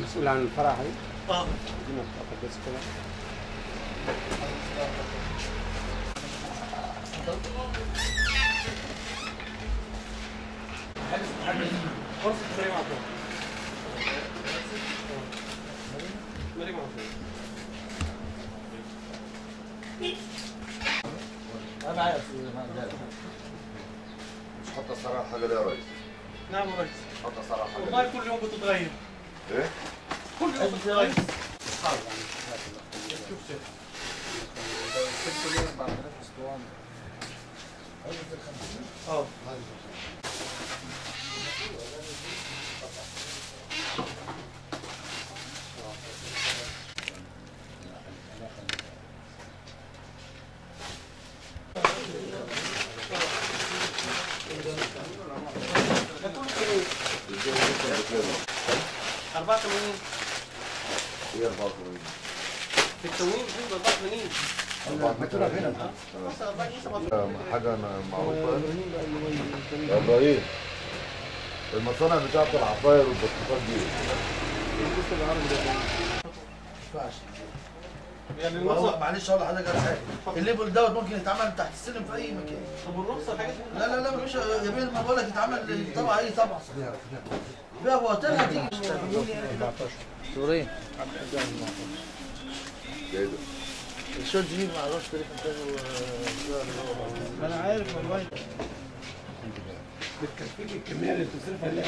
مسؤول عن الفرع دي؟ اه دي مفتوحة بس كده. فرصة مريم عطوة. مريم عطوة. انا معايا يا استاذ مش حاطه صراحه حاجه ليه يا ريس؟ نعم يا ريس. حاطه صراحه حاجه والله كل يوم بتتغير. ايه؟ كل يوم بتتغير. اصحاب شوف شوف. اه. ده كله كام؟ 84. ايه 84 في التموين في 84. حاجه معروفه يا ابراهيم. المصانع بتاعت العصاير والبسكوتات دي يعني هو الرخصة. معلش اقول لحضرتك على حاجه، الليبل دوت ممكن يتعمل تحت السلم في اي مكان. طب الرخصة الحاجات دي؟ لا مش يا بيه، ما بقول لك يتعمل طبعا اي طبعا فيها بواتير هتيجي سوري. ايه ده؟ الشوت دي ما اعرفش تاريخ انتاجه. ما انا عارف والله. بتكفيك الكمية اللي بتصرفها اللي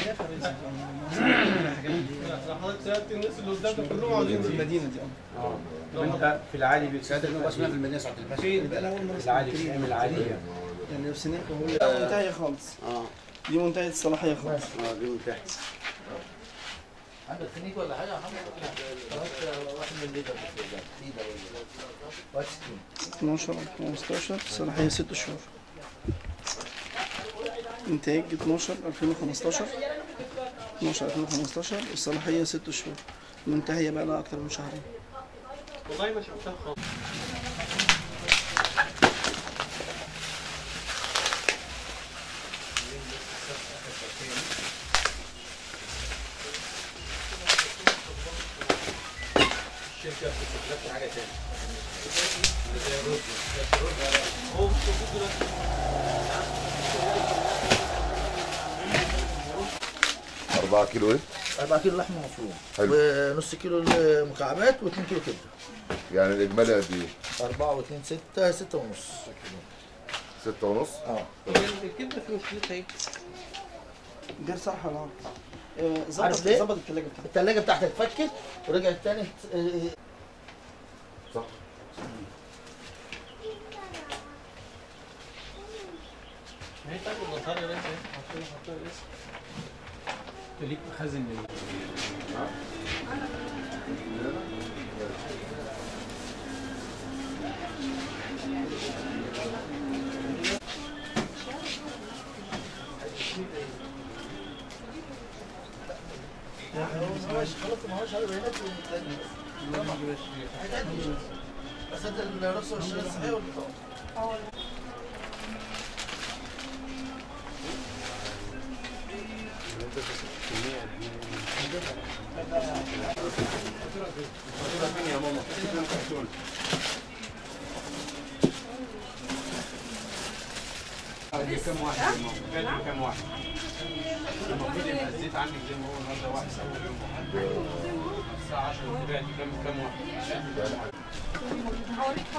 حضرتك سألت الناس اللي قدامك كلهم عاوزين في المدينة دي. اه. طب انت في العادي بتستخدم بس في المدينه ساعه الباشا فين؟ في العادي بتعمل العادي يعني لو سنين هو منتهية خالص. دي منتهية الصلاحية خالص. دي منتهية. عندك سنيك ولا حاجه يا محمد؟ واحد من الليتر بس 12 15 صلاحية 6 شهور. إنتاج 12 2015 12 2015 الصلاحية 6 شهور. منتهية بقى لها أكتر من شهرين. والله ما شفتها خالص. الشركة بتستخدم حاجة تاني. زي الرز. هو مش موجود دلوقتي. 4 كيلو ايه؟ 4 كيلو لحمه مفرومه حلو. ونص كيلو مكعبات و2 كيلو كبده. يعني الاجمالي قد ايه؟ 4 و2 6 6 ونص. 6 ونص؟ اه. الكبدة في مشكلتها ايه؟ غير صح ولا عارف ليه؟ ظبط التلاجة بتاعتك. الثلاجه بتاعتك اتفكت ورجعت تاني صح. ما هي بتاعت النصارى يا ريس حاطين الاسم. ليك مخازن خلاص ما هوش على بيانات بس انت الرخصه والشهاده الصحيه والبطاقه. يا ماما كم واحد يا ماما؟ كم واحد؟ المفروض يبقى الزيت عندك زي ما هو النهارده واحد اول يوم الساعة 10 تبعتي كم واحد؟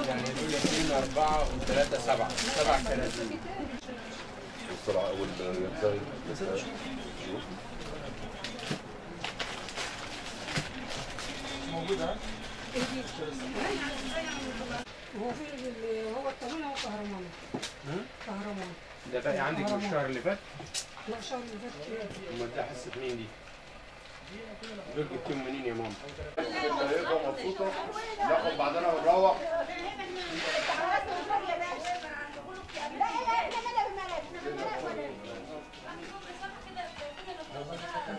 يعني دول 2 4 و3 7 كراتين. والسرعه والينتهي موجوده. هو الطويل هو كهرمان. كهرمان. ده باقي عندك من الشهر اللي فات؟ لا الشهر اللي فات. امال ده حصة مين دي؟ دول جبتهم منين يا ماما؟ هيبقى مبسوطه ناخد بعدنا ونروح.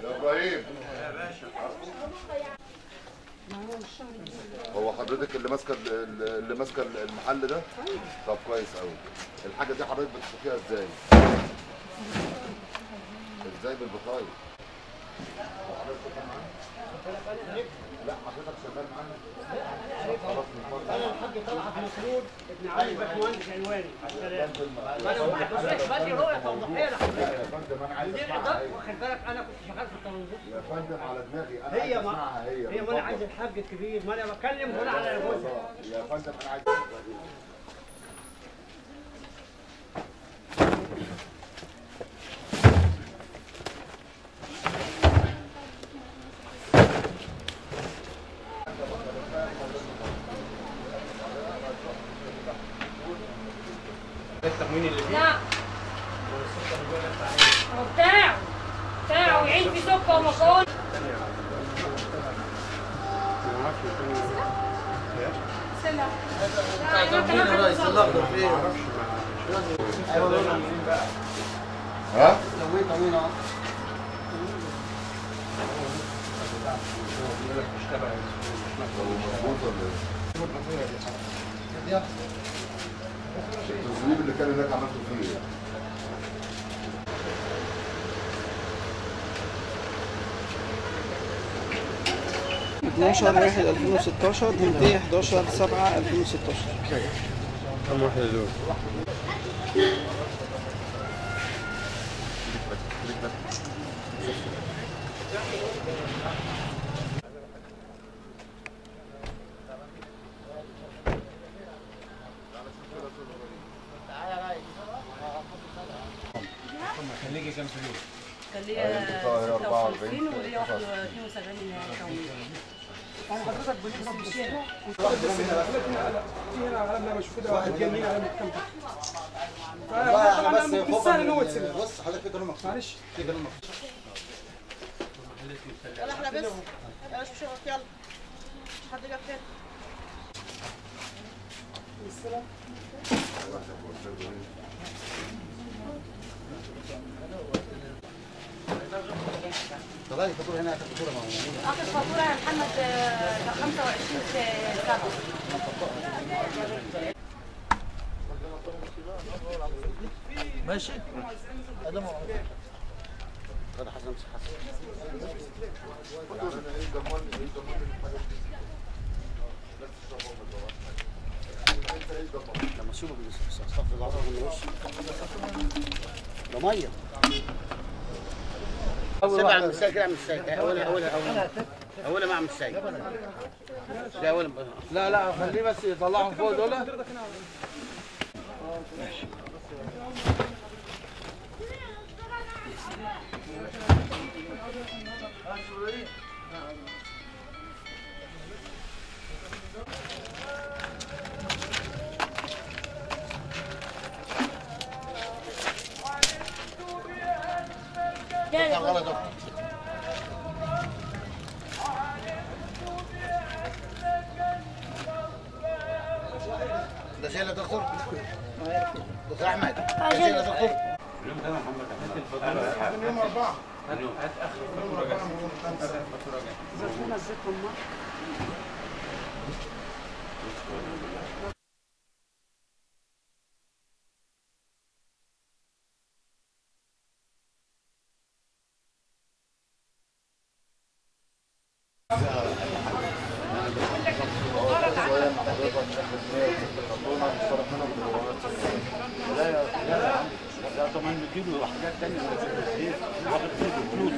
يا ابراهيم يا باشا. هو حضرتك اللي ماسكه المحل ده؟ طب كويس قوي. الحاجه دي حضرتك بتشوفيها ازاي؟ ازاي بالبطايق؟ لا حضرتك شغال معانا؟ خلاص انا الحاج طلعت مسرور ابن عم الباشمهندس عنواني انا ما حضرتك بدري رؤيه توضيحيه لحضرتك. يا فندم انا عايز دي اسمعها الاداره واخد بالك انا كنت شغال في الترانزيت. يا فندم على دماغي انا عايز اسمعها هي ما انا عايز الحاج الكبير ما انا بتكلم هنا على جوزها. يا فندم انا عايز التموين اللي فيه لا هو بتاعه يعين في سكه ومكرونه. سلام طمين يا ريس الاخضر فين؟ ها؟ تموين طمين اهو. مظبوط ولا ايه؟ التسويق اللي كان هناك عملته فيه ايه؟ 12/1/2016 تنتهي 11/7/2016. كم واحدة دول؟ خليكي كم فلوس؟ كان ليا 56 وليا 72 يومية. انا حضرتك بنفس الشارع. انا بس بص حضرتك في كلامك معلش في كلامك. يلا احنا بس يلا شوف شغلك يلا حد جاب تاني. طلعي الفاتوره هنا الفاتوره موجوده. اخر فاتورة يا محمد 25/7. ماشي؟ ادم هذا حسن لما تشوفه بيصفر العصر من وش ده ميه. سبعة من السايق كده من السايق أولها مع من السايق. لا أولا لا خليه بس يطلعهم فوق دول. غلط ده شيء لا دكتور دكتور احمد ده شيء لا دكتور اليوم ده محمد هات اليوم 4 هات اخر فاتوره جاهزه. لا طبعا نجيب له حاجات ثانيه واخد فلوس